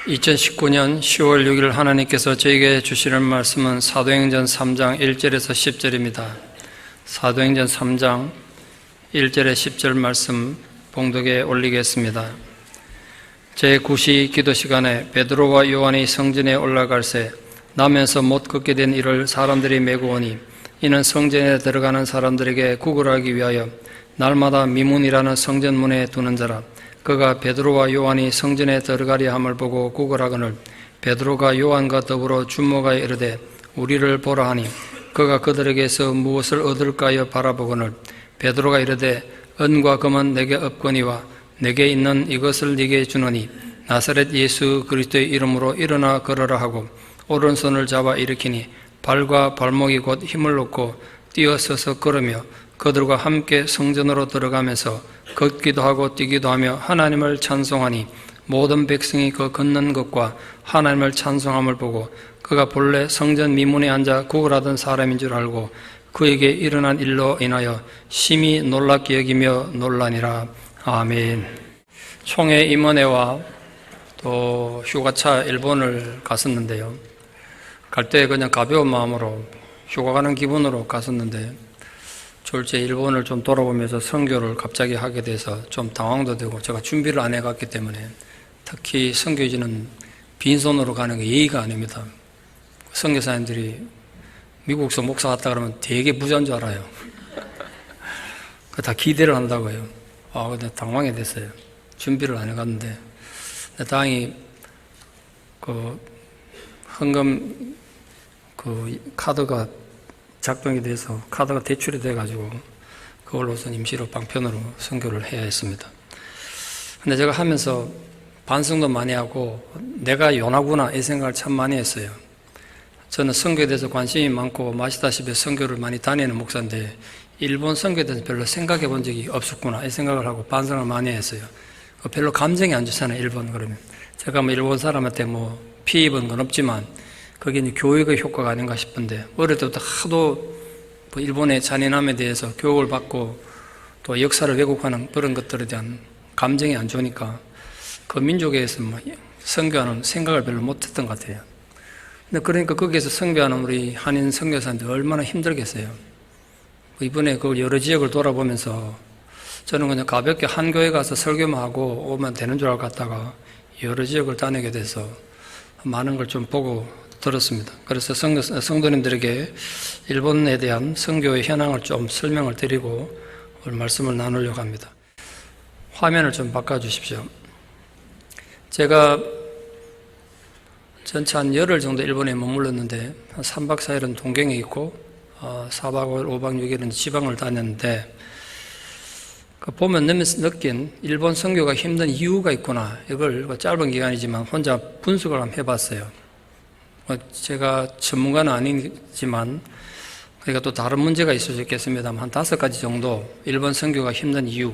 2019년 10월 6일 하나님께서 저에게 주시는 말씀은 사도행전 3장 1절에서 10절입니다. 사도행전 3장 1절에 10절 말씀 봉독에 올리겠습니다. 제9시 기도 시간에 베드로와 요한이 성전에 올라갈새 나면서 못 걷게 된 이를 사람들이 메고 오니 이는 성전에 들어가는 사람들에게 구걸하기 위하여 날마다 미문이라는 성전문에 두는 자라. 그가 베드로와 요한이 성전에 들어가려 함을 보고 구걸하거늘 베드로가 요한과 더불어 주모가에 이르되 우리를 보라 하니 그가 그들에게서 무엇을 얻을까요 바라보거늘 베드로가 이르되 은과 금은 내게 없거니와 내게 있는 이것을 네게 주노니 나사렛 예수 그리스도의 이름으로 일어나 걸어라 하고 오른손을 잡아 일으키니 발과 발목이 곧 힘을 얻고 뛰어서서 걸으며 그들과 함께 성전으로 들어가면서 걷기도 하고 뛰기도 하며 하나님을 찬송하니 모든 백성이 그 걷는 것과 하나님을 찬송함을 보고 그가 본래 성전 미문에 앉아 구걸하던 사람인 줄 알고 그에게 일어난 일로 인하여 심히 놀랍게 여기며 놀라니라. 아멘. 총회 임원회와 또 휴가차 일본을 갔었는데요. 갈 때 그냥 가벼운 마음으로 휴가 가는 기분으로 갔었는데 졸지에 일본을 좀 돌아보면서 선교를 갑자기 하게 돼서 좀 당황도 되고 제가 준비를 안 해갔기 때문에 특히 선교지는 빈손으로 가는 게 예의가 아닙니다. 선교사님들이 미국서 목사 갔다 그러면 되게 부자인 줄 알아요. 다 기대를 한다고요. 근데 당황이 됐어요. 준비를 안 해갔는데 다행히 헌금 카드가 작동이 돼서 카드가 대출이 돼가지고 그걸로선 임시로 방편으로 선교를 해야 했습니다. 근데 제가 하면서 반성도 많이 하고 내가 요나구나 이 생각을 참 많이 했어요. 저는 선교에 대해서 관심이 많고 아시다시피 선교를 많이 다니는 목사인데 일본 선교에 대해서 별로 생각해 본 적이 없었구나 이 생각을 하고 반성을 많이 했어요. 별로 감정이 안 좋잖아요. 일본 그러면 제가 일본 사람한테 피해 입은 건 없지만 그게 이제 교육의 효과가 아닌가 싶은데 어릴 때부터 하도 일본의 잔인함에 대해서 교육을 받고 또 역사를 왜곡하는 그런 것들에 대한 감정이 안 좋으니까 그 민족에 대해서 선교하는 생각을 별로 못했던 것 같아요. 근데 그러니까 거기에서 선교하는 우리 한인 선교사님들 얼마나 힘들겠어요. 이번에 그 여러 지역을 돌아보면서 저는 그냥 가볍게 한 교회 가서 설교만 하고 오면 되는 줄 알고 갔다가 여러 지역을 다니게 돼서 많은 걸 좀 보고 들었습니다. 그래서 성도님들에게 일본에 대한 선교의 현황을 좀 설명을 드리고 오늘 말씀을 나누려고 합니다. 화면을 좀 바꿔주십시오. 제가 전체 한 열흘 정도 일본에 머물렀는데 한 3박 4일은 동경에 있고 4박 5일, 5박 6일은 지방을 다녔는데 보면 느낀 일본 선교가 힘든 이유가 있구나. 이걸 짧은 기간이지만 혼자 분석을 한번 해봤어요. 제가 전문가는 아니지만 그러니까 또 다른 문제가 있을 수 있겠습니다만 한 5가지 정도 일본 선교가 힘든 이유.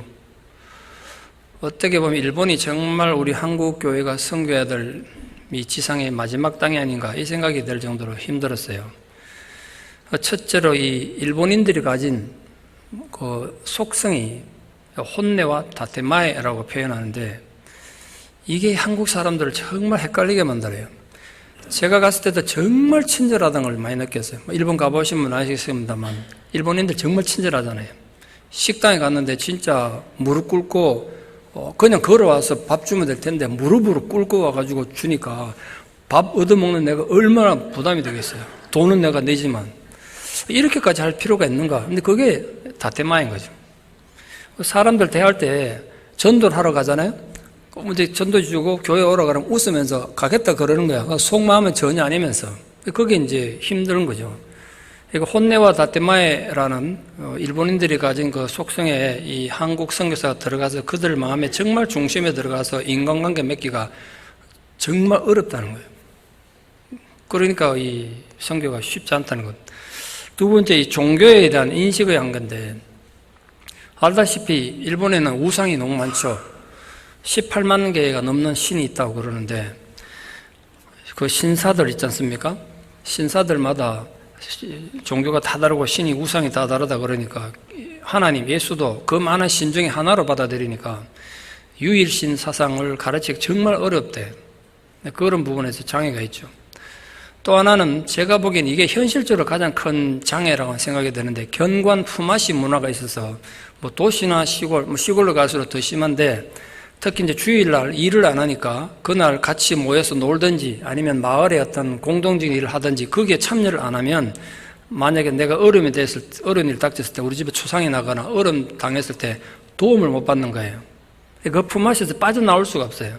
어떻게 보면 일본이 정말 우리 한국 교회가 선교해야 될 이 지상의 마지막 땅이 아닌가 이 생각이 들 정도로 힘들었어요. 첫째로 이 일본인들이 가진 그 속성이 혼내와 다테마에라고 표현하는데 이게 한국 사람들을 정말 헷갈리게 만들어요. 제가 갔을 때도 정말 친절하다는 걸 많이 느꼈어요. 일본 가보시면 아시겠습니다만 일본인들 정말 친절하잖아요. 식당에 갔는데 진짜 무릎 꿇고 그냥 걸어와서 밥 주면 될 텐데 무릎으로 꿇고 와가지고 주니까 밥 얻어먹는 내가 얼마나 부담이 되겠어요. 돈은 내가 내지만 이렇게까지 할 필요가 있는가. 근데 그게 다테마인 거죠. 사람들 대할 때 전도를 하러 가잖아요. 이제 전도 주고 교회 오라 그러면 웃으면서 가겠다 그러는 거야. 속마음은 전혀 아니면서. 그게 이제 힘든 거죠. 그러니까 혼내와 다테마에라는 일본인들이 가진 그 속성에 이 한국 선교사가 들어가서 그들 마음에 정말 중심에 들어가서 인간관계 맺기가 정말 어렵다는 거예요. 그러니까 이 선교가 쉽지 않다는 것. 두 번째, 이 종교에 대한 인식의 한 건데 알다시피 일본에는 우상이 너무 많죠. 18만 개가 넘는 신이 있다고 그러는데 그 신사들 있지 않습니까? 신사들마다 종교가 다 다르고 신이 우상이 다 다르다 그러니까 하나님 예수도 그 많은 신 중에 하나로 받아들이니까 유일신 사상을 가르치기 정말 어렵대. 그런 부분에서 장애가 있죠. 또 하나는 제가 보기엔 이게 현실적으로 가장 큰 장애라고 생각이 되는데, 견관 품앗이 문화가 있어서 뭐 도시나 시골, 시골로 갈수록 더 심한데, 특히 이제 주일날 일을 안 하니까 그날 같이 모여서 놀든지 아니면 마을에 어떤 공동적인 일을 하든지 거기에 참여를 안 하면, 만약에 내가 어려움이 됐을 때, 어려운 일을 닥쳤을 때, 우리 집에 초상이 나거나 어려움 당했을 때 도움을 못 받는 거예요. 그 품앗이에서 빠져나올 수가 없어요.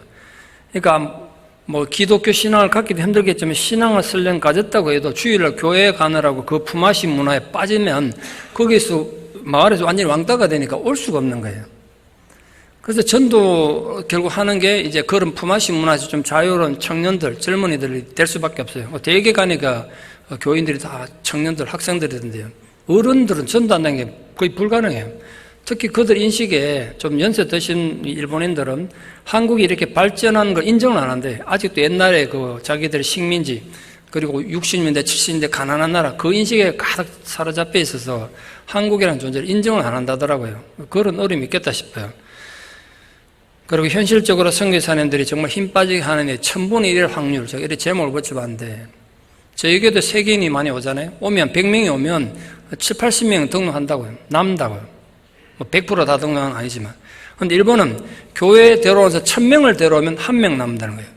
그러니까 뭐 기독교 신앙을 갖기도 힘들겠지만 신앙을 설령 가졌다고 해도 주일날 교회에 가느라고 그 품앗이 문화에 빠지면 거기서 마을에서 완전히 왕따가 되니까 올 수가 없는 거예요. 그래서 전도 결국 하는 게 이제 그런 품앗이 문화에서 좀 자유로운 청년들, 젊은이들이 될 수밖에 없어요. 대개 가니까 교인들이 다 청년들, 학생들이던데요. 어른들은 전도한다는 게 거의 불가능해요. 특히 그들 인식에 좀 연세 드신 일본인들은 한국이 이렇게 발전하는 걸 인정을 안 한대. 아직도 옛날에 그 자기들의 식민지, 그리고 60년대, 70년대 가난한 나라, 그 인식에 가득 사로잡혀 있어서 한국이라는 존재를 인정을 안 한다더라고요. 그런 어려움이 있겠다 싶어요. 그리고 현실적으로 선교사님들이 정말 힘 빠지게 하는 게 1000분의 1의 확률, 제가 이렇게 제목을 붙여봤는데, 저에게도 세계인이 많이 오잖아요. 오면 100명이 오면 7, 80명 등록한다고요. 남다고요. 100% 다 등록은 아니지만. 그런데 일본은 교회에 데려와서 1000명을 데려오면 1명 남는다는 거예요.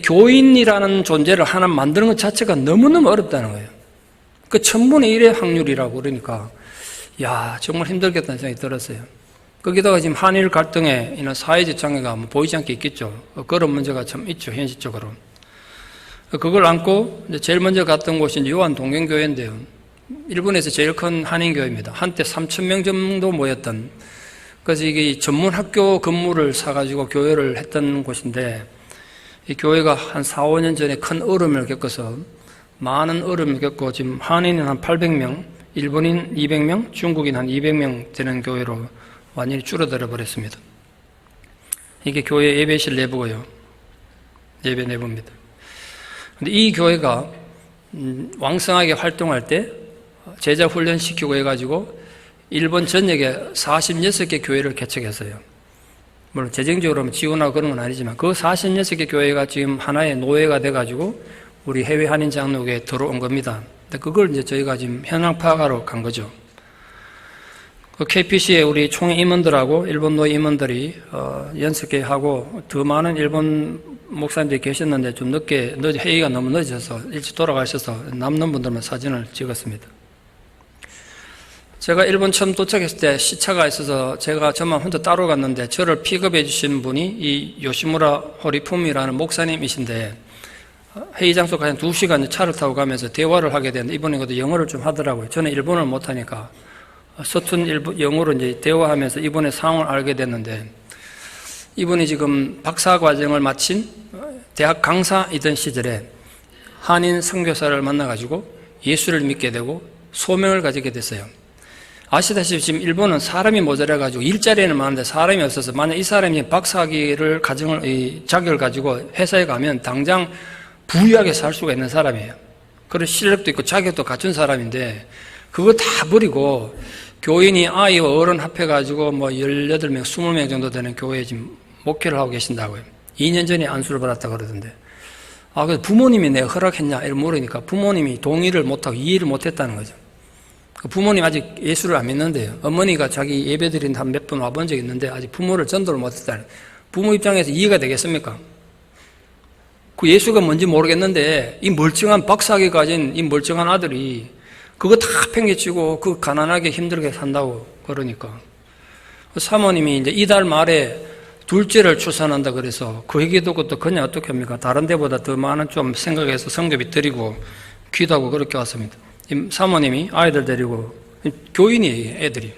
교인이라는 존재를 하나 만드는 것 자체가 너무너무 어렵다는 거예요. 그 1000분의 1의 확률이라고 그러니까, 야, 정말 힘들겠다는 생각이 들었어요. 거기다가 지금 한일 갈등에 이런 사회적 장애가 뭐 보이지 않게 있겠죠. 그런 문제가 참 있죠, 현실적으로. 그걸 안고 제일 먼저 갔던 곳이 요한 동경교회인데요. 일본에서 제일 큰 한인교회입니다. 한때 3000명 정도 모였던, 그래서 이게 전문 학교 건물을 사가지고 교회를 했던 곳인데, 이 교회가 한 4, 5년 전에 큰 어려움을 겪어서, 많은 어려움을 겪고 지금 한인은 한 800명, 일본인 200명, 중국인 한 200명 되는 교회로 완전히 줄어들어 버렸습니다. 이게 교회 예배실 내부고요. 예배 내부입니다. 근데 이 교회가 왕성하게 활동할 때 제자 훈련시키고 해가지고 일본 전역에 46개 교회를 개척했어요. 물론 재정적으로 지원하고 그런 건 아니지만 그 46개 교회가 지금 하나의 노예가 돼가지고 우리 해외 한인 장로교에 들어온 겁니다. 근데 그걸 이제 저희가 지금 현황 파악하러 간 거죠. 그 KPC에 우리 총회 임원들하고 일본 노예 임원들이 연습회 하고 더 많은 일본 목사님들이 계셨는데 좀 회의가 너무 늦어서 일찍 돌아가셔서 남는 분들만 사진을 찍었습니다. 제가 일본 처음 도착했을 때 시차가 있어서 저만 혼자 따로 갔는데 저를 픽업해 주신 분이 이 요시무라 호리품이라는 목사님이신데 회의 장소까지 한 2시간 차를 타고 가면서 대화를 하게 되는데 이분이 그래도 영어를 좀 하더라고요. 저는 일본어를 못하니까 서툰 영어로 이제 대화하면서 이분의 상황을 알게 됐는데 이분이 지금 박사 과정을 마친 대학 강사이던 시절에 한인 선교사를 만나가지고 예수를 믿게 되고 소명을 가지게 됐어요. 아시다시피 지금 일본은 사람이 모자라가지고 일자리는 많은데 사람이 없어서 만약 이 사람이 박사학위를 자격을 가지고 회사에 가면 당장 부유하게 살 수가 있는 사람이에요. 그런 실력도 있고 자격도 갖춘 사람인데 그거 다 버리고 교인이 아이와 어른 합해가지고 뭐 18명, 20명 정도 되는 교회에 지금 목회를 하고 계신다고요. 2년 전에 안수를 받았다 그러던데. 그래서 부모님이 내가 허락했냐? 이렇게 물으니까 부모님이 동의를 못하고 이해를 못했다는 거죠. 부모님 아직 예수를 안 믿는데요. 어머니가 자기 예배드린 한 몇 번 와본 적이 있는데 아직 부모를 전도를 못했다는. 부모 입장에서 이해가 되겠습니까? 그 예수가 뭔지 모르겠는데 이 멀쩡한 박사학위 가진 이 멀쩡한 아들이 그거 다 팽개치고 그 가난하게 힘들게 산다고 그러니까. 사모님이 이제 이달 말에 둘째를 출산한다 그래서 그 얘기 듣고 또 그냥 어떻게 합니까? 다른 데보다 더 많은 좀 생각해서 성교비 드리고 기도하고 그렇게 왔습니다. 사모님이 아이들 데리고 교인이 애들이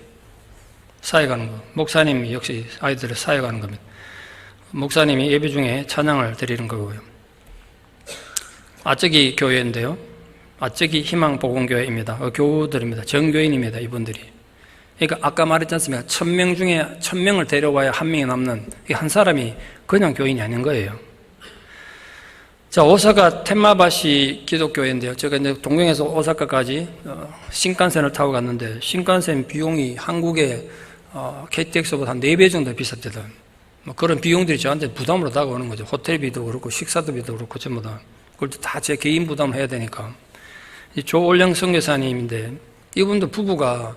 사회 가는 거. 목사님이 역시 아이들을 사회 가는 겁니다. 목사님이 예배 중에 찬양을 드리는 거고요. 아쩌기 교회인데요. 아쩌기 희망복음교회입니다. 교우들입니다. 정교인입니다. 이분들이. 그러니까 아까 말했지 않습니까? 1000명 중에 1000명을 데려와야 한 명이 남는 한 사람이 그냥 교인이 아닌 거예요. 자, 오사카 텐마바시 기독교회인데요. 제가 이제 동경에서 오사카까지 신칸센을 타고 갔는데 신칸센 비용이 한국의 KTX보다 한 4배 정도 비쌌대요. 뭐 그런 비용들이 저한테 부담으로 다가오는 거죠. 호텔비도 그렇고 식사비도 그렇고 전부 다. 그걸 다 제 개인 부담을 해야 되니까. 조올영 선교사님인데 이분도 부부가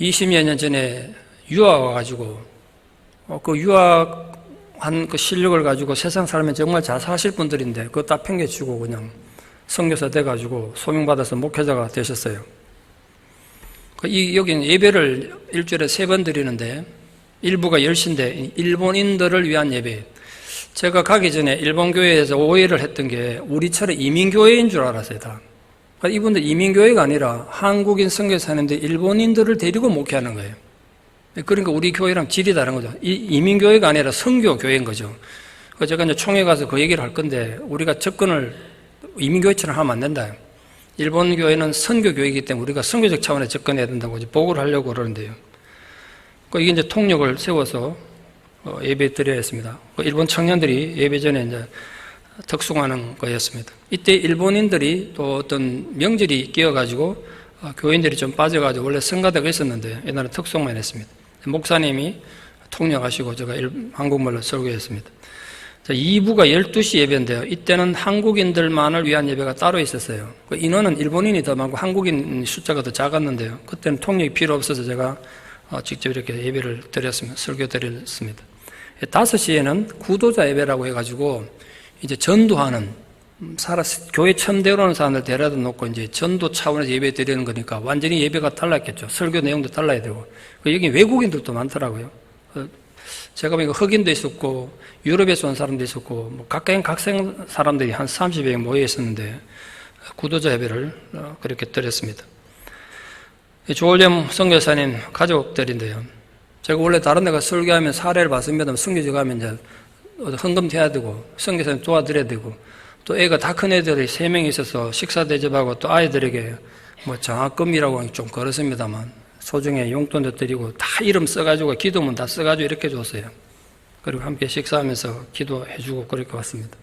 20여 년 전에 유학 와가지고 그 유학한 그 실력을 가지고 세상 살면 정말 잘 사실 분들인데 그거 다 팽개치고 그냥 선교사 돼가지고 소명받아서 목회자가 되셨어요. 여기는 예배를 일주일에 3번 드리는데 일부가 10시인데 일본인들을 위한 예배. 제가 가기 전에 일본 교회에서 오해를 했던 게 우리처럼 이민교회인 줄 알았어요, 다. 이분들 이민교회가 아니라 한국인 선교사님들 일본인들을 데리고 목회하는 거예요. 그러니까 우리 교회랑 질이 다른 거죠. 이민교회가 아니라 선교교회인 거죠. 제가 이제 총회 가서 그 얘기를 할 건데 우리가 접근을 이민교회처럼 하면 안 된다. 일본 교회는 선교교회이기 때문에 우리가 선교적 차원에 접근해야 된다고 이제 보고를 하려고 그러는데요. 이게 이제 통역을 세워서 예배 드려야 했습니다. 일본 청년들이 예배 전에 이제 특송하는 거였습니다. 이때 일본인들이 또 어떤 명절이 끼어가지고 교인들이 좀 빠져가지고 원래 성가대가 있었는데 옛날에 특송만 했습니다. 목사님이 통역하시고 제가 한국말로 설교했습니다. 2부가 12시 예배인데요. 이때는 한국인들만을 위한 예배가 따로 있었어요. 인원은 일본인이 더 많고 한국인 숫자가 더 작았는데요. 그때는 통역이 필요 없어서 제가 직접 이렇게 예배를 드렸습니다. 설교 드렸습니다. 5시에는 구도자 예배라고 해가지고 이제 전도하는 교회 천대로 오는 사람들 데려다 놓고 이제 전도 차원에서 예배 드리는 거니까 완전히 예배가 달랐겠죠. 설교 내용도 달라야 되고. 여기 외국인들도 많더라고요. 제가 보니까 흑인도 있었고 유럽에서 온 사람도 있었고 뭐 각각 각생 사람들이 한 30여 명 모여 있었는데 구도자 예배를 그렇게 드렸습니다. 조올렘 선교사님 가족들인데요. 제가 원래 다른 데가 설교하면 사례를 봤습니다. 선교지 가면 이제 헌금해야 되고 선교사님 도와드려야 되고 또 애가 다 큰 애들이 3명이 있어서 식사 대접하고 또 아이들에게 뭐 장학금이라고 좀 걸었습니다만 소중히 용돈도 드리고 다 이름 써가지고 기도문 다 써가지고 이렇게 줬어요. 그리고 함께 식사하면서 기도해주고 그렇게 왔습니다.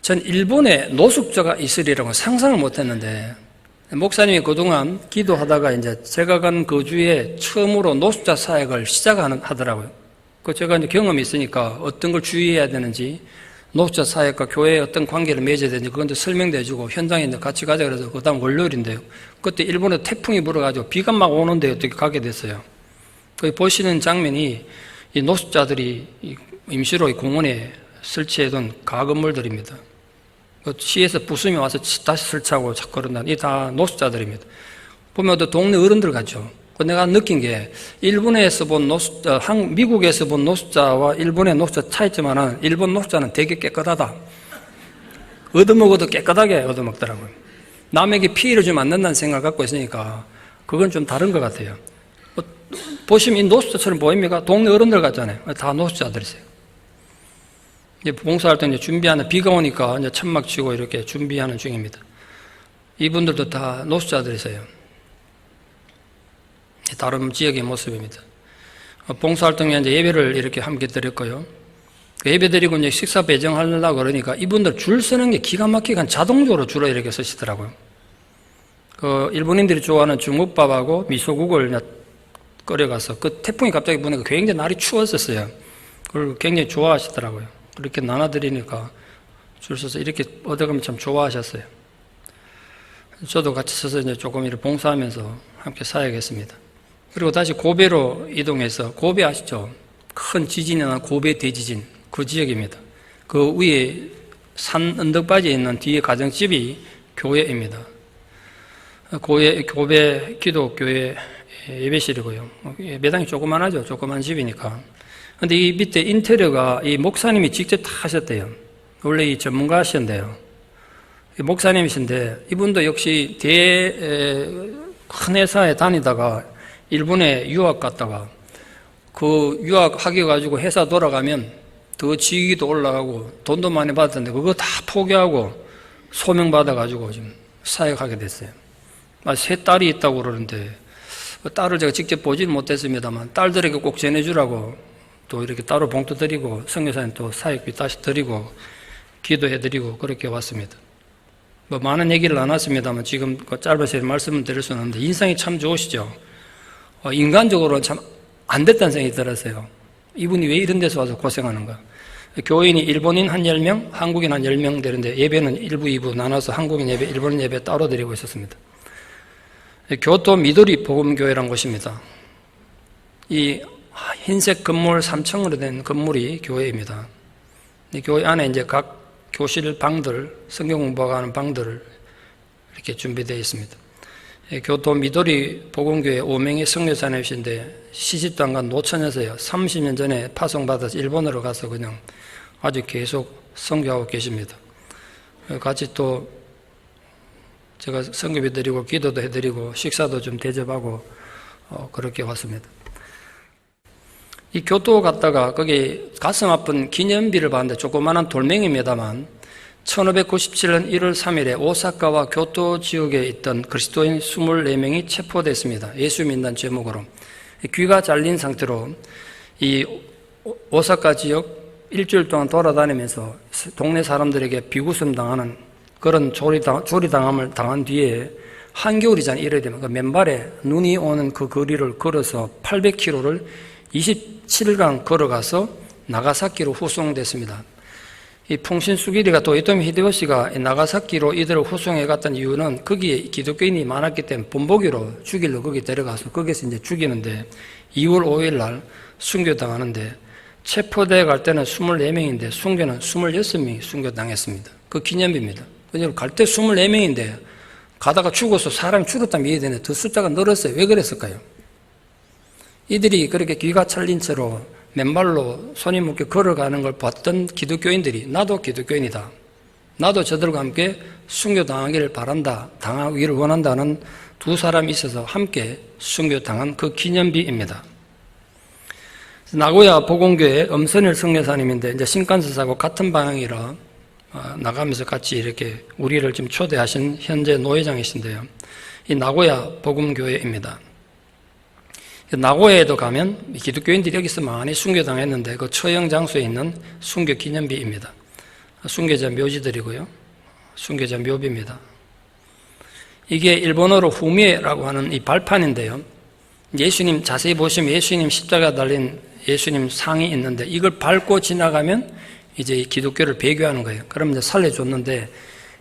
전 일본에 노숙자가 있으리라고 상상을 못했는데 목사님이 그동안 기도하다가 이제 제가 간 그 주에 처음으로 노숙자 사역을 시작하더라고요. 제가 이제 경험이 있으니까 어떤 걸 주의해야 되는지 노숙자 사역과 교회에 어떤 관계를 맺어야 되는지 그건 설명도 해주고 현장에 이제 같이 가자 그래서 그 다음 월요일인데요. 그때 일본에 태풍이 불어가지고 비가 막 오는데 어떻게 가게 됐어요. 거기 보시는 장면이 이 노숙자들이 임시로 공원에 설치해둔 가건물들입니다. 시에서 부수미 와서 다시 설치하고 그런다. 이 다 노숙자들입니다. 보면 또 동네 어른들 같죠. 내가 느낀 게 일본에서 본 노숙자, 미국에서 본 노숙자와 일본의 노숙자 차이점은 일본 노숙자는 되게 깨끗하다. 얻어먹어도 깨끗하게 얻어먹더라고요. 남에게 피해를 주면 안 된다는 생각을 갖고 있으니까 그건 좀 다른 것 같아요. 보시면 이 노숙자처럼 보입니까? 동네 어른들 같잖아요. 다 노숙자들이세요. 이제 봉사활동 이제 준비하는 비가 오니까 이제 천막 치고 이렇게 준비하는 중입니다. 이분들도 다 노숙자들이세요. 다른 지역의 모습입니다. 봉사활동에 이제 예배를 이렇게 함께 드렸고요. 예배 드리고 이제 식사 배정하려고 그러니까 이분들 줄 서는 게 기가 막히게 자동적으로 줄을 이렇게 서시더라고요. 일본인들이 좋아하는 중국밥하고 미소국을 끓여가서 그 태풍이 갑자기 부니까 굉장히 날이 추웠었어요. 그걸 굉장히 좋아하시더라고요. 그렇게 나눠드리니까 줄 서서 이렇게 얻어가면 참 좋아하셨어요. 저도 같이 서서 이제 조금 이렇게 봉사하면서 함께 사역했습니다. 그리고 다시 고베로 이동해서 고베 아시죠? 큰 지진이 난 고베 대지진 그 지역입니다. 그 위에 산 언덕바지에 있는 뒤에 가정집이 교회입니다. 고베 기독교회 예배실이고요. 매당이 조그만하죠. 조그만 집이니까. 근데 이 밑에 인테리어가 이 목사님이 직접 다 하셨대요. 원래 이 전문가시던데요. 목사님이신데 이분도 역시 큰 회사에 다니다가 일본에 유학 갔다가 그 유학 학위 가지고 회사 돌아가면 더 직위도 올라가고 돈도 많이 받았는데 그거 다 포기하고 소명 받아가지고 지금 사역하게 됐어요. 3딸이 있다고 그러는데 딸을 제가 직접 보지는 못했습니다만 딸들에게 꼭 전해주라고 또 이렇게 따로 봉투 드리고 선교사님 또 사역비 다시 드리고 기도해드리고 그렇게 왔습니다. 많은 얘기를 안 했습니다만 지금 짧아서 말씀을 드릴 수는 없는데 인상이 참 좋으시죠. 인간적으로 참 안 됐다는 생각이 들었어요. 이분이 왜 이런 데서 와서 고생하는가? 교인이 일본인 한 10명, 한국인 한 10명 되는데 예배는 1부, 2부 나눠서 한국인 예배, 일본인 예배 따로 드리고 있었습니다. 교토 미도리 복음교회라는 곳입니다. 이 흰색 건물 3층으로 된 건물이 교회입니다. 이 교회 안에 이제 각 교실 방들, 성경 공부하는 방들을 이렇게 준비되어 있습니다. 교토 미도리 복음교회 5명의 선교사님이신데 시집도 안 간 노처녀세요. 30년 전에 파송받아서 일본으로 가서 그냥 아주 계속 선교하고 계십니다. 같이 또 제가 선교비 드리고 기도도 해드리고 식사도 좀 대접하고 그렇게 왔습니다. 이 교토 갔다가 거기 가슴 아픈 기념비를 봤는데 조그마한 돌멩이입니다만 1597년 1월 3일에 오사카와 교토 지역에 있던 그리스도인 24명이 체포됐습니다. 예수 믿는 제목으로. 귀가 잘린 상태로 이 오사카 지역 일주일 동안 돌아다니면서 동네 사람들에게 비웃음 당하는 그런 조리당함을 당한 뒤에 한겨울이잖아요. 이래야 되면 그 맨발에 눈이 오는 그 거리를 걸어서 800km를 27강 걸어가서 나가사키로 후송됐습니다. 이 풍신수기리가 도요토미 히데요시가 나가사키로 이들을 후송해 갔던 이유는 거기에 기독교인이 많았기 때문에 본보기로 죽이려 거기 데려가서 거기서 이제 죽이는데 2월 5일 날 순교당하는데 체포되어 갈 때는 24명인데 순교는 26명이 순교당했습니다. 그 기념비입니다. 갈 때 24명인데 가다가 죽어서 사람이 죽었다면 이해되는데 더 숫자가 늘었어요. 왜 그랬을까요? 이들이 그렇게 귀가 찰린 채로 맨발로 손이 묶여 걸어가는 걸 봤던 기독교인들이 나도 기독교인이다. 나도 저들과 함께 순교당하기를 바란다. 당하기를 원한다는 두 사람이 있어서 함께 순교당한 그 기념비입니다. 나고야 복음교회 엄선일 선교사님인데 이제 신칸센사하고 같은 방향이라 나가면서 같이 이렇게 우리를 지금 초대하신 현재 노회장이신데요. 이 나고야 복음교회입니다. 나고야에도 가면 기독교인들이 여기서 많이 순교당했는데 그 처형 장소에 있는 순교 기념비입니다. 순교자 묘지들이고요. 순교자 묘비입니다. 이게 일본어로 후미에라고 하는 이 발판인데요. 예수님 자세히 보시면 예수님 십자가 달린 예수님 상이 있는데 이걸 밟고 지나가면 이제 기독교를 배교하는 거예요. 그러면 이제 살려줬는데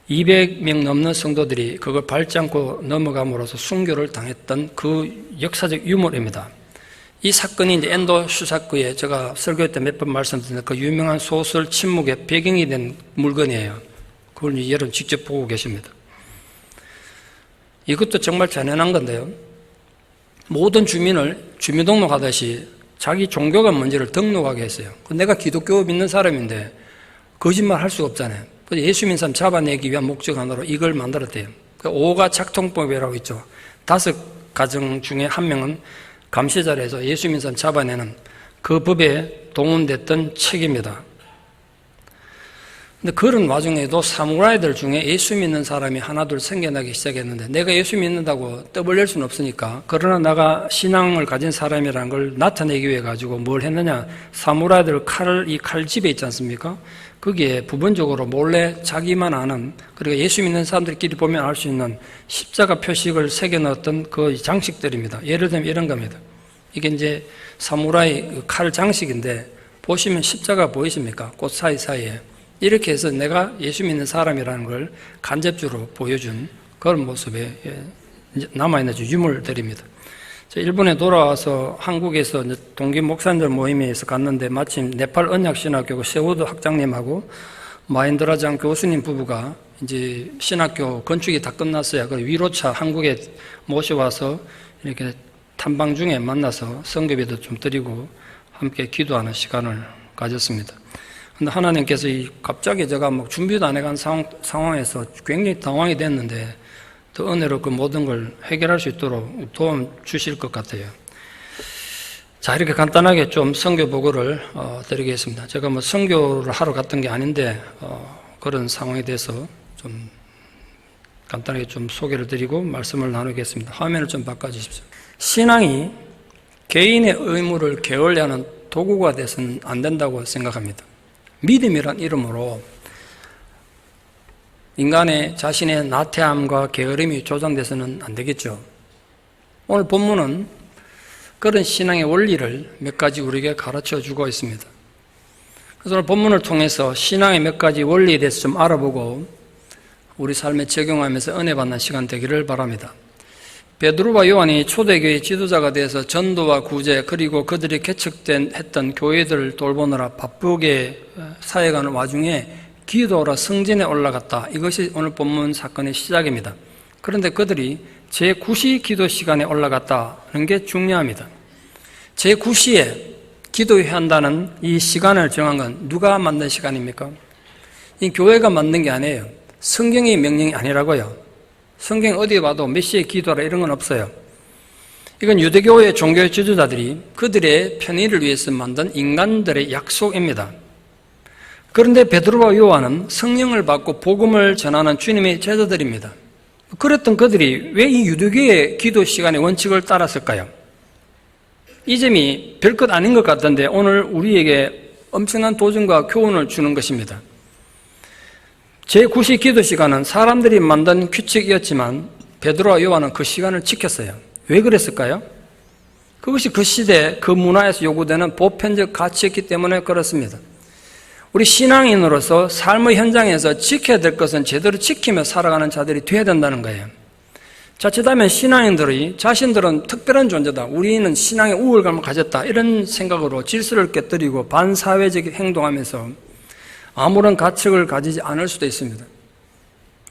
200명 넘는 성도들이 그걸 밟지 않고 넘어감으로써 순교를 당했던 그 역사적 유물입니다. 이 사건이 이제 엔도 슈사쿠의 제가 설교 때 몇 번 말씀드린 그 유명한 소설 침묵의 배경이 된 물건이에요. 그걸 여러분 직접 보고 계십니다. 이것도 정말 잔인한 건데요. 모든 주민을 주민등록하듯이 자기 종교가 뭔지를 등록하게 했어요. 내가 기독교 믿는 사람인데 거짓말 할 수가 없잖아요. 그래서 예수 믿는 사람 잡아내기 위한 목적 하나로 이걸 만들었대요. 오가 작통법이라고 있죠. 5가정 중에 한 명은 감시자를 해서 예수 믿는 사람 잡아내는 그 법에 동원됐던 책입니다. 근데 그런 와중에도 사무라이들 중에 예수 믿는 사람이 하나둘 생겨나기 시작했는데 내가 예수 믿는다고 떠벌릴 수는 없으니까 그러나 내가 신앙을 가진 사람이라는 걸 나타내기 위해 가지고 뭘 했느냐 사무라이들 이 칼집에 있지 않습니까? 거기에 부분적으로 몰래 자기만 아는 그리고 예수 믿는 사람들끼리 보면 알 수 있는 십자가 표식을 새겨 넣었던 그 장식들입니다. 예를 들면 이런 겁니다. 이게 이제 사무라이 칼 장식인데 보시면 십자가 보이십니까? 꽃 사이사이에 이렇게 해서 내가 예수 믿는 사람이라는 걸 간접적으로 보여준 그런 모습에 남아있는 유물들입니다. 일본에 돌아와서 한국에서 동기 목사님들 모임에서 갔는데 마침 네팔 언약신학교 세우드 학장님하고 마인드라장 교수님 부부가 이제 신학교 건축이 다 끝났어요. 그래서 위로차 한국에 모셔와서 이렇게 탐방 중에 만나서 성교비도 좀 드리고 함께 기도하는 시간을 가졌습니다. 근데 하나님께서 갑자기 제가 막 준비도 안 해간 상황에서 굉장히 당황이 됐는데 더 은혜로 그 모든 걸 해결할 수 있도록 도움 주실 것 같아요. 자, 이렇게 간단하게 좀 선교 보고를 드리겠습니다. 제가 뭐 선교를 하러 갔던 게 아닌데 그런 상황에 대해서 좀 간단하게 좀 소개를 드리고 말씀을 나누겠습니다. 화면을 좀 바꿔주십시오. 신앙이 개인의 의무를 게을리하는 도구가 돼서는 안 된다고 생각합니다. 믿음이란 이름으로 인간의 자신의 나태함과 게으름이 조장돼서는 안 되겠죠. 오늘 본문은 그런 신앙의 원리를 몇 가지 우리에게 가르쳐 주고 있습니다. 그래서 오늘 본문을 통해서 신앙의 몇 가지 원리에 대해서 좀 알아보고 우리 삶에 적용하면서 은혜 받는 시간 되기를 바랍니다. 베드로와 요한이 초대교회 지도자가 돼서 전도와 구제 그리고 그들이 개척했던 교회들을 돌보느라 바쁘게 사역하는 와중에 기도하러 성전에 올라갔다. 이것이 오늘 본문 사건의 시작입니다. 그런데 그들이 제9시 기도 시간에 올라갔다는 게 중요합니다. 제9시에 기도해야 한다는 이 시간을 정한 건 누가 만든 시간입니까? 이 교회가 만든 게 아니에요. 성경의 명령이 아니라고요. 성경 어디에 봐도 몇 시에 기도하라 이런 건 없어요. 이건 유대교의 종교 지도자들이 그들의 편의를 위해서 만든 인간들의 약속입니다. 그런데 베드로와 요한은 성령을 받고 복음을 전하는 주님의 제자들입니다. 그랬던 그들이 왜 이 유대교의 기도 시간의 원칙을 따랐을까요? 이 점이 별것 아닌 것 같던데 오늘 우리에게 엄청난 도전과 교훈을 주는 것입니다. 제9시 기도 시간은 사람들이 만든 규칙이었지만 베드로와 요한은 그 시간을 지켰어요. 왜 그랬을까요? 그것이 그 시대 그 문화에서 요구되는 보편적 가치였기 때문에 그렇습니다. 우리 신앙인으로서 삶의 현장에서 지켜야 될 것은 제대로 지키며 살아가는 자들이 되어야 된다는 거예요. 자칫하면 신앙인들이 자신들은 특별한 존재다, 우리는 신앙의 우월감을 가졌다 이런 생각으로 질서를 깨뜨리고 반사회적 행동하면서 아무런 가책을 가지지 않을 수도 있습니다.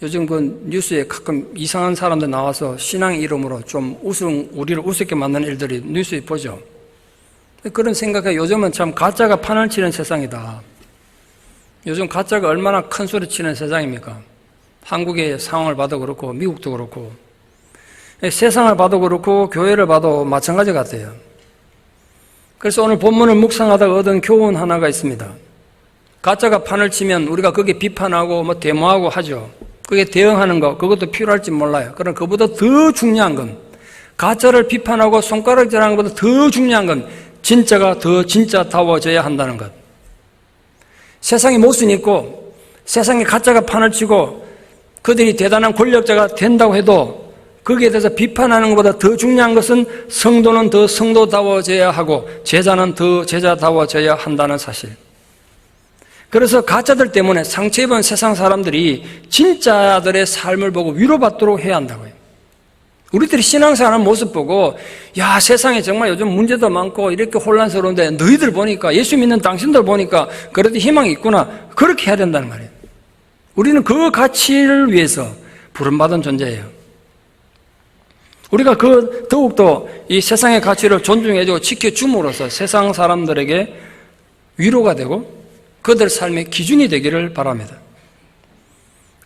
요즘 그 뉴스에 가끔 이상한 사람들 나와서 신앙의 이름으로 좀 우리를 우습게 만드는 일들이 뉴스에 보죠. 그런 생각에 요즘은 참 가짜가 판을 치는 세상이다. 요즘 가짜가 얼마나 큰 소리 치는 세상입니까? 한국의 상황을 봐도 그렇고 미국도 그렇고 세상을 봐도 그렇고 교회를 봐도 마찬가지 같아요. 그래서 오늘 본문을 묵상하다가 얻은 교훈 하나가 있습니다. 가짜가 판을 치면 우리가 거기에 비판하고 데모하고 하죠. 그게 대응하는 거, 그것도 필요할지 몰라요. 그러나 그보다 더 중요한 건, 가짜를 비판하고 손가락질하는 것보다 더 중요한 건 진짜가 더 진짜다워져야 한다는 것. 세상에 모순이 있고 세상에 가짜가 판을 치고 그들이 대단한 권력자가 된다고 해도 거기에 대해서 비판하는 것보다 더 중요한 것은 성도는 더 성도다워져야 하고 제자는 더 제자다워져야 한다는 사실. 그래서 가짜들 때문에 상처 입은 세상 사람들이 진짜들의 삶을 보고 위로받도록 해야 한다고요. 우리들이 신앙생활하는 모습 보고 야, 세상에 정말 요즘 문제도 많고 이렇게 혼란스러운데 너희들 보니까, 예수 믿는 당신들 보니까 그래도 희망이 있구나, 그렇게 해야 된다는 말이에요. 우리는 그 가치를 위해서 부름받은 존재예요. 우리가 더욱더 이 세상의 가치를 존중해주고 지켜줌으로써 세상 사람들에게 위로가 되고 그들 삶의 기준이 되기를 바랍니다.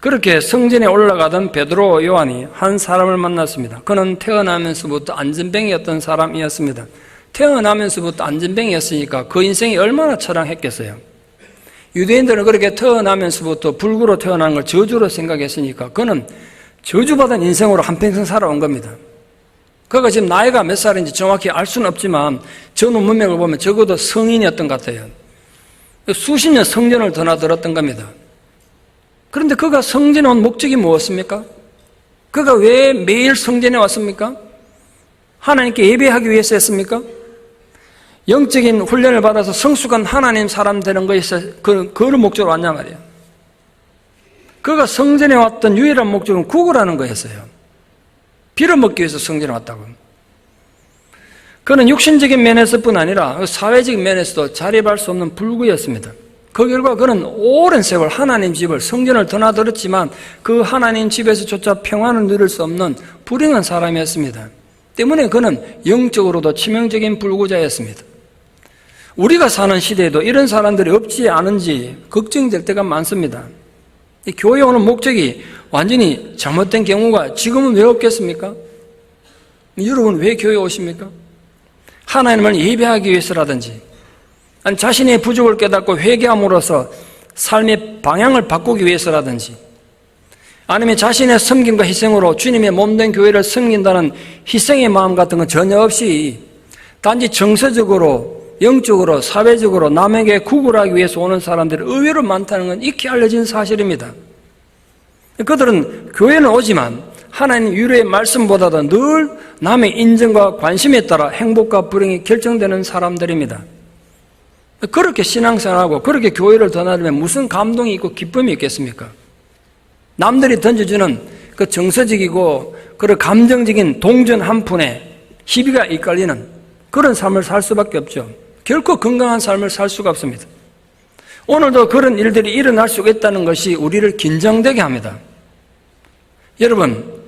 그렇게 성전에 올라가던 베드로 요한이 한 사람을 만났습니다. 그는 태어나면서부터 안전뱅이였던 사람이었습니다. 태어나면서부터 안전뱅이였으니까 그 인생이 얼마나 처량했겠어요. 유대인들은 그렇게 태어나면서부터 불구로 태어나는 걸 저주로 생각했으니까 그는 저주받은 인생으로 한평생 살아온 겁니다. 그가 지금 나이가 몇 살인지 정확히 알 수는 없지만 전 문맥을 보면 적어도 성인이었던 것 같아요. 수십 년 성전을 드나들었던 겁니다. 그런데 그가 성전에 온 목적이 무엇입니까? 그가 왜 매일 성전에 왔습니까? 하나님께 예배하기 위해서 했습니까? 영적인 훈련을 받아서 성숙한 하나님 사람 되는 것에서 그런 목적으로 왔냐 말이에요. 그가 성전에 왔던 유일한 목적은 구걸하는 거였어요. 빌어먹기 위해서 성전에 왔다고. 그는 육신적인 면에서뿐 아니라 사회적인 면에서도 자립할 수 없는 불구였습니다. 그 결과 그는 오랜 세월 하나님 집을, 성전을 드나들었지만 그 하나님 집에서조차 평안을 누릴 수 없는 불행한 사람이었습니다. 때문에 그는 영적으로도 치명적인 불구자였습니다. 우리가 사는 시대에도 이런 사람들이 없지 않은지 걱정될 때가 많습니다. 이 교회 오는 목적이 완전히 잘못된 경우가 지금은 왜 없겠습니까? 여러분 왜 교회 오십니까? 하나님을 예배하기 위해서라든지, 아니 자신의 부족을 깨닫고 회개함으로써 삶의 방향을 바꾸기 위해서라든지, 아니면 자신의 섬김과 희생으로 주님의 몸된 교회를 섬긴다는 희생의 마음 같은 건 전혀 없이 단지 정서적으로, 영적으로, 사회적으로 남에게 구걸하기 위해서 오는 사람들이 의외로 많다는 건 익히 알려진 사실입니다. 그들은 교회는 오지만 하나님 유래의 말씀보다도 늘 남의 인정과 관심에 따라 행복과 불행이 결정되는 사람들입니다. 그렇게 신앙생활하고 그렇게 교회를 드나들면 무슨 감동이 있고 기쁨이 있겠습니까? 남들이 던져주는 그 정서적이고 그런 감정적인 동전 한 푼에 희비가 이끌리는 그런 삶을 살 수밖에 없죠. 결코 건강한 삶을 살 수가 없습니다. 오늘도 그런 일들이 일어날 수가 있다는 것이 우리를 긴장되게 합니다. 여러분,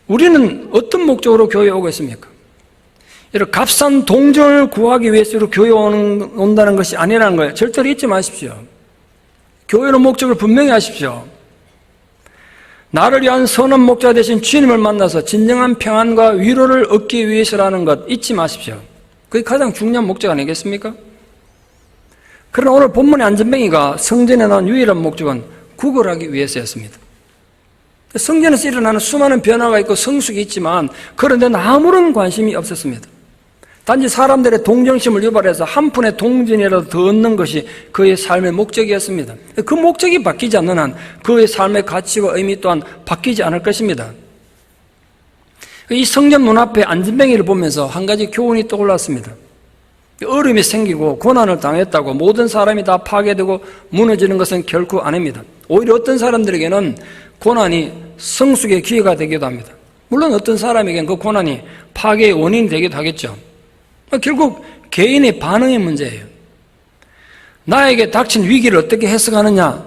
우리는 어떤 목적으로 교회에 오고 있습니까? 이런 값싼 동전을 구하기 위해서 교회에 온다는 것이 아니라는 거예요. 절대로 잊지 마십시오. 교회의 목적을 분명히 하십시오. 나를 위한 선한 목자 되신 주님을 만나서 진정한 평안과 위로를 얻기 위해서라는 것 잊지 마십시오. 그게 가장 중요한 목적 아니겠습니까? 그러나 오늘 본문의 안전뱅이가 성전에 나온 유일한 목적은 구걸하기 위해서였습니다. 성전에서 일어나는 수많은 변화가 있고 성숙이 있지만 그런 데는 아무런 관심이 없었습니다. 단지 사람들의 동정심을 유발해서 한 푼의 동전이라도 더 얻는 것이 그의 삶의 목적이었습니다. 그 목적이 바뀌지 않는 한 그의 삶의 가치와 의미 또한 바뀌지 않을 것입니다. 이 성전 눈앞에 안전뱅이를 보면서 한 가지 교훈이 떠올랐습니다. 어려움이 생기고 고난을 당했다고 모든 사람이 다 파괴되고 무너지는 것은 결코 아닙니다. 오히려 어떤 사람들에게는 고난이 성숙의 기회가 되기도 합니다. 물론 어떤 사람에게는 그 고난이 파괴의 원인이 되기도 하겠죠. 결국 개인의 반응의 문제예요. 나에게 닥친 위기를 어떻게 해석하느냐,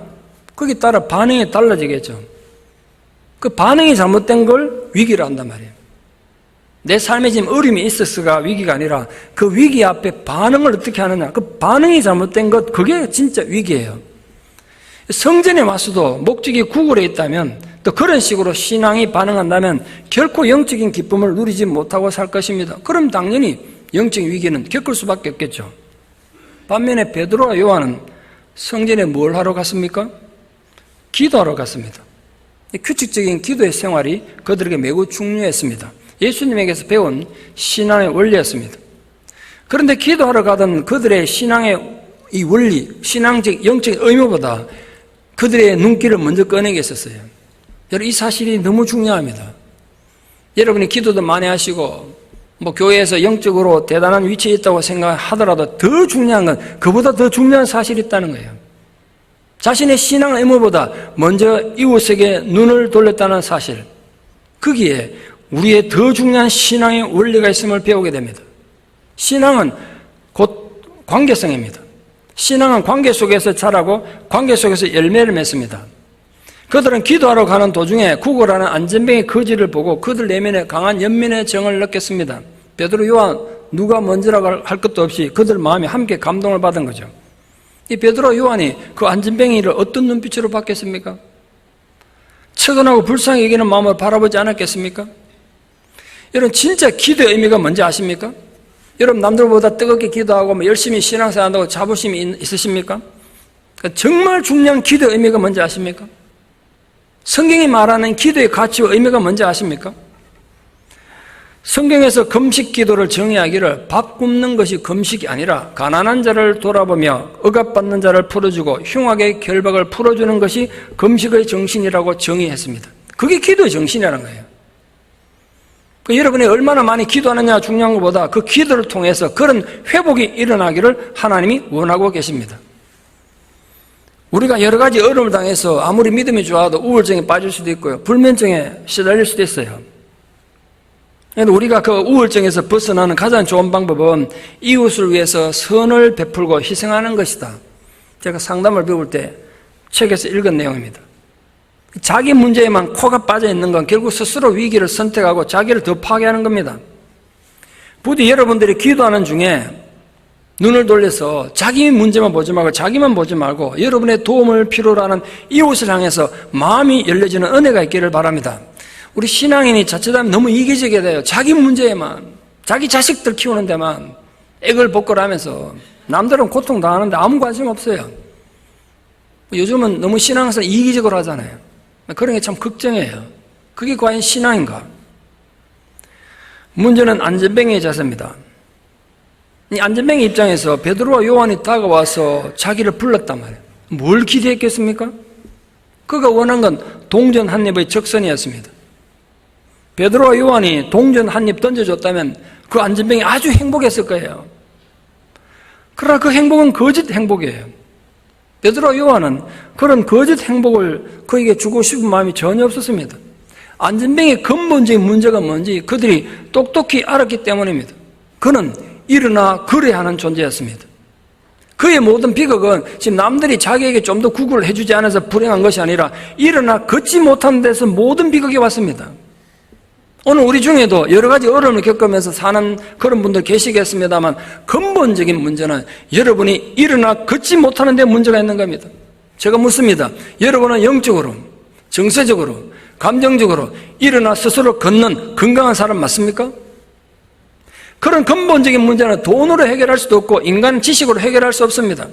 거기에 따라 반응이 달라지겠죠. 그 반응이 잘못된 걸 위기로 한단 말이에요. 내 삶에 지금 어려움이 있어서가 위기가 아니라 그 위기 앞에 반응을 어떻게 하느냐, 그 반응이 잘못된 것, 그게 진짜 위기예요. 성전에 와서도 목적이 구걸해 있다면, 또 그런 식으로 신앙이 반응한다면 결코 영적인 기쁨을 누리지 못하고 살 것입니다. 그럼 당연히 영적 위기는 겪을 수밖에 없겠죠. 반면에 베드로와 요한은 성전에 뭘 하러 갔습니까? 기도하러 갔습니다. 규칙적인 기도의 생활이 그들에게 매우 중요했습니다. 예수님에게서 배운 신앙의 원리였습니다. 그런데 기도하러 가던 그들의 신앙의 이 원리, 신앙적, 영적 의무보다 그들의 눈길을 먼저 꺼내게 했었어요. 여러분, 이 사실이 너무 중요합니다. 여러분이 기도도 많이 하시고 교회에서 영적으로 대단한 위치에 있다고 생각하더라도 더 중요한 건 그보다 더 중요한 사실이 있다는 거예요. 자신의 신앙 의무보다 먼저 이웃에게 눈을 돌렸다는 사실, 거기에 우리의 더 중요한 신앙의 원리가 있음을 배우게 됩니다. 신앙은 곧 관계성입니다. 신앙은 관계 속에서 자라고 관계 속에서 열매를 맺습니다. 그들은 기도하러 가는 도중에 구걸하는 안전뱅이 거지를 보고 그들 내면에 강한 연민의 정을 느꼈습니다. 베드로, 요한 누가 먼저라고 할 것도 없이 그들 마음이 함께 감동을 받은 거죠. 이 베드로, 요한이 그 안전뱅이를 어떤 눈빛으로 봤겠습니까? 측은하고 불쌍히 여기는 마음을 바라보지 않았겠습니까? 여러분, 진짜 기도의 의미가 뭔지 아십니까? 여러분, 남들보다 뜨겁게 기도하고 열심히 신앙생활한다고 자부심이 있으십니까? 정말 중요한 기도의 의미가 뭔지 아십니까? 성경이 말하는 기도의 가치와 의미가 뭔지 아십니까? 성경에서 금식 기도를 정의하기를 밥 굶는 것이 금식이 아니라 가난한 자를 돌아보며 억압받는 자를 풀어주고 흉악의 결박을 풀어주는 것이 금식의 정신이라고 정의했습니다. 그게 기도의 정신이라는 거예요. 여러분이 얼마나 많이 기도하느냐 중요한 것보다 그 기도를 통해서 그런 회복이 일어나기를 하나님이 원하고 계십니다. 우리가 여러 가지 어려움을 당해서 아무리 믿음이 좋아도 우울증에 빠질 수도 있고요, 불면증에 시달릴 수도 있어요. 그런데 우리가 그 우울증에서 벗어나는 가장 좋은 방법은 이웃을 위해서 선을 베풀고 희생하는 것이다. 제가 상담을 배울 때 책에서 읽은 내용입니다. 자기 문제에만 코가 빠져 있는 건 결국 스스로 위기를 선택하고 자기를 더 파괴하는 겁니다. 부디 여러분들이 기도하는 중에 눈을 돌려서 자기 문제만 보지 말고 자기만 보지 말고 여러분의 도움을 필요로 하는 이웃을 향해서 마음이 열려지는 은혜가 있기를 바랍니다. 우리 신앙인이 자칫하면 너무 이기적이 돼요. 자기 문제에만, 자기 자식들 키우는 데만 애걸복걸하면서 남들은 고통당하는데 아무 관심 없어요. 요즘은 너무 신앙에서 이기적으로 하잖아요. 그런 게 참 걱정이에요. 그게 과연 신앙인가? 문제는 안전뱅이의 자세입니다. 이 안전뱅이 입장에서 베드로와 요한이 다가와서 자기를 불렀단 말이에요. 뭘 기대했겠습니까? 그가 원한 건 동전 한 입의 적선이었습니다. 베드로와 요한이 동전 한 입 던져줬다면 그 안전병이 아주 행복했을 거예요. 그러나 그 행복은 거짓 행복이에요. 베드로와 요한은 그런 거짓 행복을 그에게 주고 싶은 마음이 전혀 없었습니다. 안전병의 근본적인 문제가 뭔지 그들이 똑똑히 알았기 때문입니다. 그는 일어나 그래야 하는 존재였습니다. 그의 모든 비극은 지금 남들이 자기에게 좀 더 구걸을 해주지 않아서 불행한 것이 아니라 일어나 걷지 못하는 데서 모든 비극이 왔습니다. 오늘 우리 중에도 여러 가지 어려움을 겪으면서 사는 그런 분들 계시겠습니다만 근본적인 문제는 여러분이 일어나 걷지 못하는 데 문제가 있는 겁니다. 제가 묻습니다. 여러분은 영적으로, 정서적으로, 감정적으로 일어나 스스로 걷는 건강한 사람 맞습니까? 그런 근본적인 문제는 돈으로 해결할 수도 없고 인간 지식으로 해결할 수 없습니다.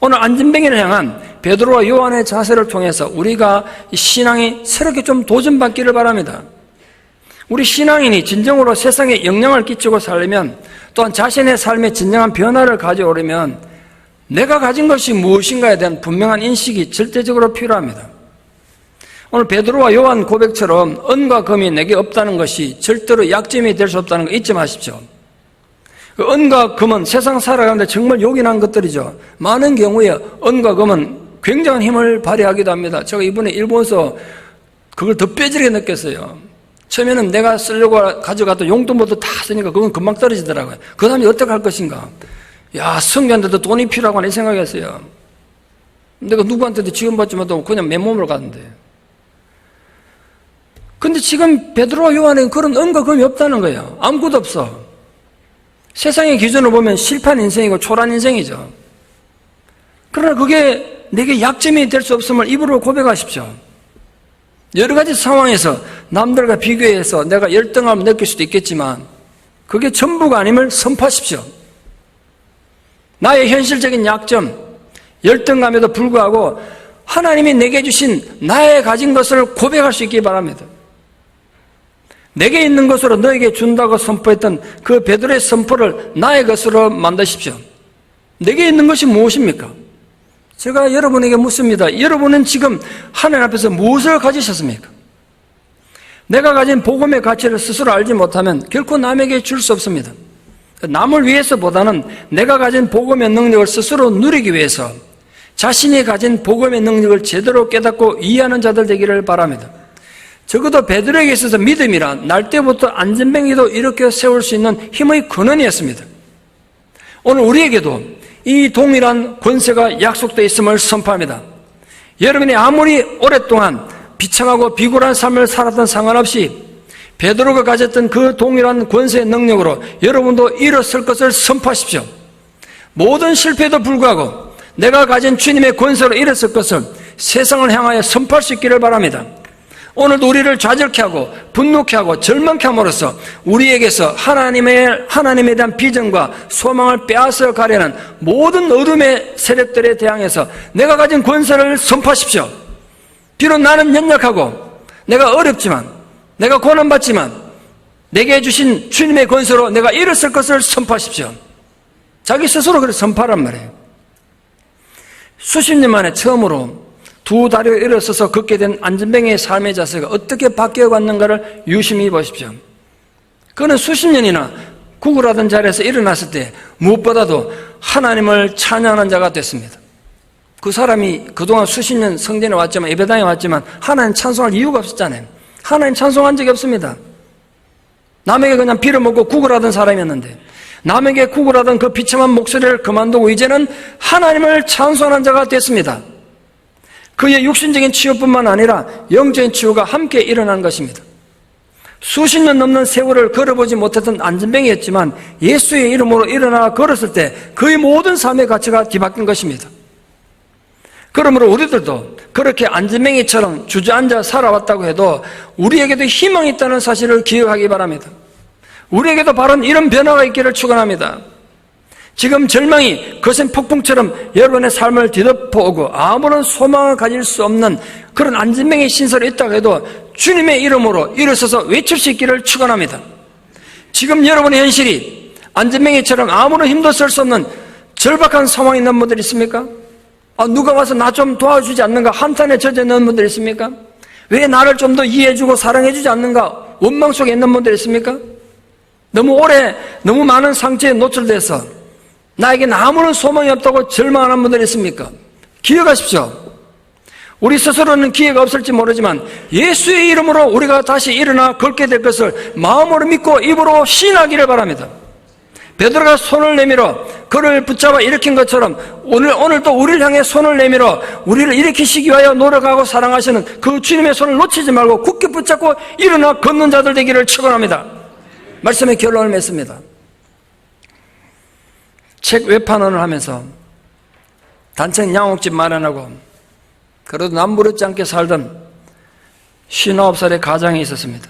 오늘 안전병이를 향한 베드로와 요한의 자세를 통해서 우리가 신앙이 새롭게 좀 도전받기를 바랍니다. 우리 신앙인이 진정으로 세상에 영향을 끼치고 살려면 또한 자신의 삶에 진정한 변화를 가져오려면 내가 가진 것이 무엇인가에 대한 분명한 인식이 절대적으로 필요합니다. 오늘 베드로와 요한 고백처럼 은과 금이 내게 없다는 것이 절대로 약점이 될 수 없다는 거 잊지 마십시오. 은과 금은 세상 살아가는데 정말 요긴한 것들이죠. 많은 경우에 은과 금은 굉장한 힘을 발휘하기도 합니다. 제가 이번에 일본에서 그걸 더 뼈저리게 느꼈어요. 처음에는 내가 쓰려고 가져갔던 용돈부터 다 쓰니까 그건 금방 떨어지더라고요. 그 다음에 어떻게 할 것인가? 야, 성교한테도 돈이 필요하고 하는 생각했어요. 내가 누구한테도 지원받지만 그냥 맨몸으로 가는데. 근데 지금 베드로와 요한에는 그런 은과 금이 없다는 거예요. 아무것도 없어. 세상의 기준으로 보면 실패한 인생이고 초라한 인생이죠. 그러나 그게 내게 약점이 될 수 없음을 입으로 고백하십시오. 여러 가지 상황에서 남들과 비교해서 내가 열등함을 느낄 수도 있겠지만 그게 전부가 아님을 선포하십시오. 나의 현실적인 약점, 열등감에도 불구하고 하나님이 내게 주신 나의 가진 것을 고백할 수 있기 바랍니다. 내게 있는 것으로 너에게 준다고 선포했던 그 베드로의 선포를 나의 것으로 만드십시오. 내게 있는 것이 무엇입니까? 제가 여러분에게 묻습니다. 여러분은 지금 하나님 앞에서 무엇을 가지셨습니까? 내가 가진 복음의 가치를 스스로 알지 못하면 결코 남에게 줄 수 없습니다. 남을 위해서보다는 내가 가진 복음의 능력을 스스로 누리기 위해서 자신이 가진 복음의 능력을 제대로 깨닫고 이해하는 자들 되기를 바랍니다. 적어도 베드로에게 있어서 믿음이란 날 때부터 안전뱅이도 일으켜 세울 수 있는 힘의 근원이었습니다. 오늘 우리에게도 이 동일한 권세가 약속되어 있음을 선포합니다. 여러분이 아무리 오랫동안 비참하고 비굴한 삶을 살았던 상관없이 베드로가 가졌던 그 동일한 권세의 능력으로 여러분도 일어설 것을 선포하십시오. 모든 실패에도 불구하고 내가 가진 주님의 권세로 일어설 것을 세상을 향하여 선포할 수 있기를 바랍니다. 오늘도 우리를 좌절케 하고 분노케 하고 절망케 함으로써 우리에게서 하나님에 대한 비전과 소망을 빼앗아 가려는 모든 어둠의 세력들에 대항해서 내가 가진 권세를 선포하십시오. 비록 나는 연약하고 내가 어렵지만 내가 고난받지만 내게 주신 주님의 권세로 내가 일어설 것을 선포하십시오. 자기 스스로 그렇게 선포하란 말이에요. 수십 년 만에 처음으로 두 다리에 일어서서 걷게 된 안전뱅이의 삶의 자세가 어떻게 바뀌어갔는가를 유심히 보십시오. 그는 수십 년이나 구걸하던 자리에서 일어났을 때 무엇보다도 하나님을 찬양하는 자가 됐습니다. 그 사람이 그동안 수십 년 성전에 왔지만 예배당에 왔지만 하나님 찬송할 이유가 없었잖아요. 하나님 찬송한 적이 없습니다. 남에게 그냥 빌어먹고 구걸하던 사람이었는데 남에게 구걸하던 그 비참한 목소리를 그만두고 이제는 하나님을 찬송하는 자가 됐습니다. 그의 육신적인 치유뿐만 아니라 영적인 치유가 함께 일어난 것입니다. 수십 년 넘는 세월을 걸어보지 못했던 안전뱅이였지만 예수의 이름으로 일어나 걸었을 때 그의 모든 삶의 가치가 뒤바뀐 것입니다. 그러므로 우리들도 그렇게 안전뱅이처럼 주저앉아 살아왔다고 해도 우리에게도 희망이 있다는 사실을 기억하기 바랍니다. 우리에게도 바로 이런 변화가 있기를 축원합니다. 지금 절망이 거센 폭풍처럼 여러분의 삶을 뒤덮어오고 아무런 소망을 가질 수 없는 그런 안전뱅이 신설이 있다고 해도 주님의 이름으로 일어서서 외칠 수 있기를 축원합니다. 지금 여러분의 현실이 안전뱅이처럼 아무런 힘도 쓸 수 없는 절박한 상황에 있는 분들 있습니까? 누가 와서 나 좀 도와주지 않는가 한탄에 젖어 있는 분들 있습니까? 왜 나를 좀 더 이해해주고 사랑해주지 않는가? 원망 속에 있는 분들 있습니까? 너무 오래 너무 많은 상처에 노출돼서 나에게는 아무런 소망이 없다고 절망하는 분들 있습니까? 기억하십시오. 우리 스스로는 기회가 없을지 모르지만 예수의 이름으로 우리가 다시 일어나 걷게 될 것을 마음으로 믿고 입으로 시인하기를 바랍니다. 베드로가 손을 내밀어 그를 붙잡아 일으킨 것처럼 오늘 또 우리를 향해 손을 내밀어 우리를 일으키시기 위하여 노력하고 사랑하시는 그 주님의 손을 놓치지 말고 굳게 붙잡고 일어나 걷는 자들 되기를 축원합니다. 말씀의 결론을 맺습니다. 책 외판원을 하면서 단층 양옥집 마련하고 그래도 남부럽지 않게 살던 59살의 가장이 있었습니다.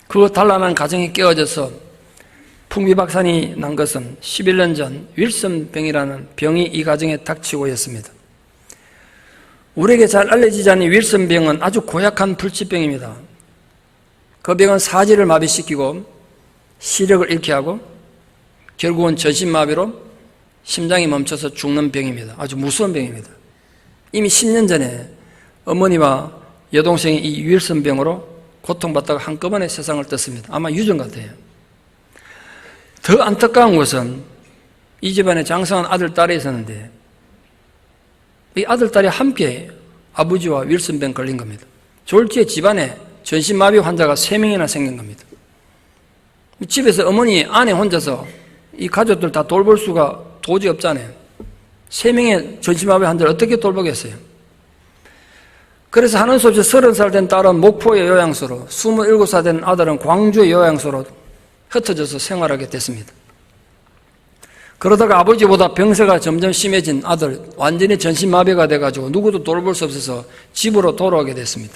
그 단란한 가정이 깨어져서 풍비박산이 난 것은 11년 전 윌슨병이라는 병이 이 가정에 닥치고였습니다. 우리에게 잘 알려지지 않은 윌슨병은 아주 고약한 불치병입니다. 그 병은 사지를 마비시키고 시력을 잃게 하고 결국은 전신마비로 심장이 멈춰서 죽는 병입니다. 아주 무서운 병입니다. 이미 10년 전에 어머니와 여동생이 이 윌슨병으로 고통받다가 한꺼번에 세상을 떴습니다. 아마 유전 같아요. 더 안타까운 것은 이 집안에 장성한 아들, 딸이 있었는데 이 아들, 딸이 함께 아버지와 윌슨병 걸린 겁니다. 졸지에 집안에 전신마비 환자가 3명이나 생긴 겁니다. 집에서 어머니, 아내 혼자서 이 가족들 다 돌볼 수가 도저히 없잖아요. 3명의 전신마비 환자를 어떻게 돌보겠어요? 그래서 하는 수 없이 30살 된 딸은 목포의 요양소로, 27살 된 아들은 광주의 요양소로 흩어져서 생활하게 됐습니다. 그러다가 아버지보다 병세가 점점 심해진 아들, 완전히 전신마비가 돼가지고 누구도 돌볼 수 없어서 집으로 돌아오게 됐습니다.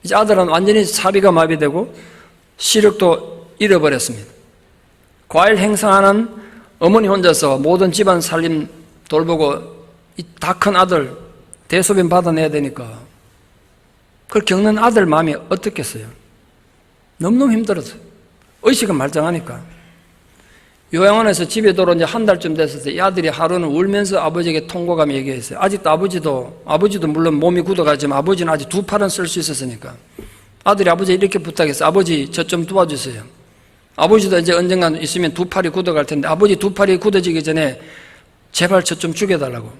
이제 아들은 완전히 사비가 마비되고 시력도 잃어버렸습니다. 과일 행사하는 어머니 혼자서 모든 집안 살림 돌보고 이 다 큰 아들 대소변 받아내야 되니까 그걸 겪는 아들 마음이 어떻겠어요? 너무너무 힘들었어요. 의식은 말짱하니까. 요양원에서 집에 돌아온 지 한 달쯤 됐을 때 이 아들이 하루는 울면서 아버지에게 통곡하며 얘기했어요. 아직도 아버지도 물론 몸이 굳어가지만 아버지는 아직 2팔은 쓸 수 있었으니까 아들이 아버지에 이렇게 부탁했어요. 아버지 저 좀 도와주세요. 아버지도 이제 언젠간 있으면 2팔이 굳어갈 텐데 아버지 2팔이 굳어지기 전에 제발 저 좀 죽여달라고.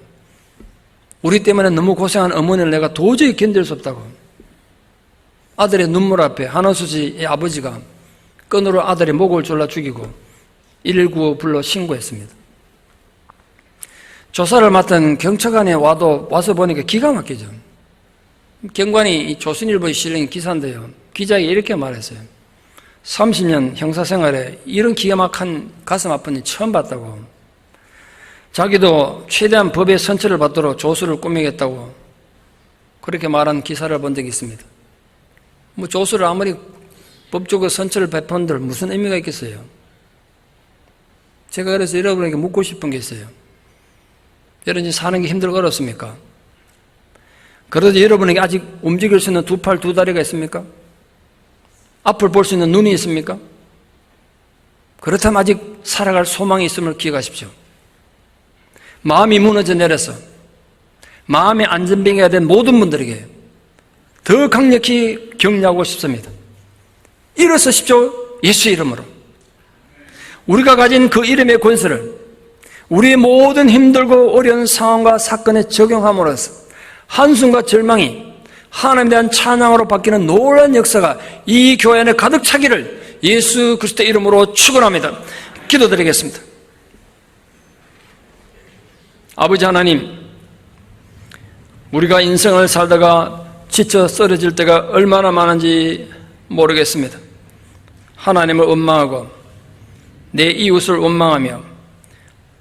우리 때문에 너무 고생한 어머니를 내가 도저히 견딜 수 없다고. 아들의 눈물 앞에 한호수지의 아버지가 끈으로 아들의 목을 졸라 죽이고 119 불러 신고했습니다. 조사를 맡은 경찰관이 와서 보니까 기가 막히죠. 경관이 조선일보에 실린 기사인데요. 기자에게 이렇게 말했어요. 30년 형사생활에 이런 기가 막힌 가슴 아픈 일 처음 봤다고. 자기도 최대한 법의 선처를 받도록 조수를 꾸미겠다고 그렇게 말한 기사를 본 적이 있습니다. 뭐 조수를 아무리 법적으로 선처를 베푼들 무슨 의미가 있겠어요? 제가 그래서 여러분에게 묻고 싶은 게 있어요. 여러분이 사는 게 힘들고 어렵습니까? 그래도 여러분에게 아직 움직일 수 있는 2팔 2다리가 있습니까? 앞을 볼 수 있는 눈이 있습니까? 그렇다면 아직 살아갈 소망이 있음을 기억하십시오. 마음이 무너져 내려서 마음의 안전병이가 된 모든 분들에게 더 강력히 격려하고 싶습니다. 일어서십시오. 예수의 이름으로. 우리가 가진 그 이름의 권세를 우리의 모든 힘들고 어려운 상황과 사건에 적용함으로써 한숨과 절망이 하나님에 대한 찬양으로 바뀌는 놀라운 역사가 이 교회 안에 가득 차기를 예수 그리스도의 이름으로 축원합니다. 기도드리겠습니다. 아버지 하나님, 우리가 인생을 살다가 지쳐 쓰러질 때가 얼마나 많은지 모르겠습니다. 하나님을 원망하고 내 이웃을 원망하며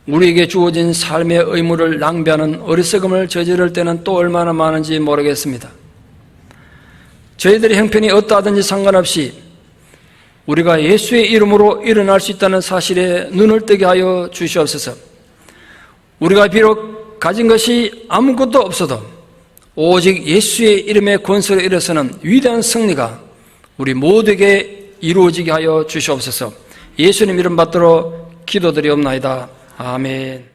우리에게 주어진 삶의 의무를 낭비하는 어리석음을 저지를 때는 또 얼마나 많은지 모르겠습니다. 저희들의 형편이 어떠하든지 상관없이 우리가 예수의 이름으로 일어날 수 있다는 사실에 눈을 뜨게 하여 주시옵소서. 우리가 비록 가진 것이 아무것도 없어도 오직 예수의 이름의 권세로 일어서는 위대한 승리가 우리 모두에게 이루어지게 하여 주시옵소서. 예수님 이름 받들어 기도드리옵나이다. 아멘.